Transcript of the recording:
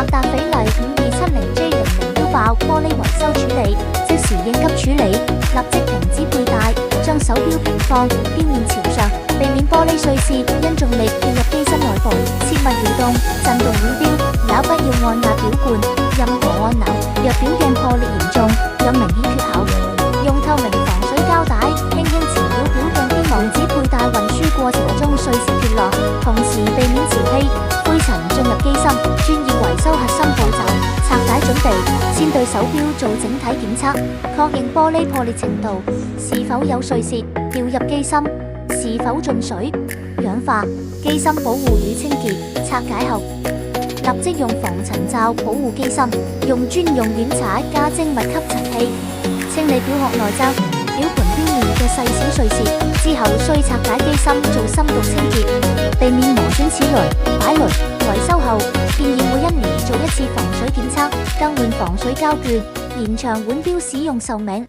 百達翡麗 5270J00 標爆玻璃維修處理，即時應急處理，立即停止佩戴，將手錶平放，錶面朝上，避免玻璃碎屑因重力跌入機身內部。切勿搖動、震動腕錶，也不要按壓錶冠，任何按鈕若錶鏡破裂嚴重，有明顯缺口，用透明防水膠帶輕輕纏繞錶鏡邊，防止佩戴運輸過程中碎屑脫落，同時避免潮氣、灰塵進入機芯。專業維修核心步驟：拆解準備，先對手錶做整體檢測，確認玻璃破裂程度，是否有碎屑掉入機芯，是否進水、氧化，機芯保護與清潔。拆解後，立即用防塵罩保護機芯，用專用軟刷加精密吸塵器清理錶殼內側、錶盤錶面嘅細小碎屑。之後需拆解機芯做深度清潔，避免磨損齒輪、擺輪。維修後建議每1年做1次防水檢測，更換防水膠卷，延長腕錶使用壽命。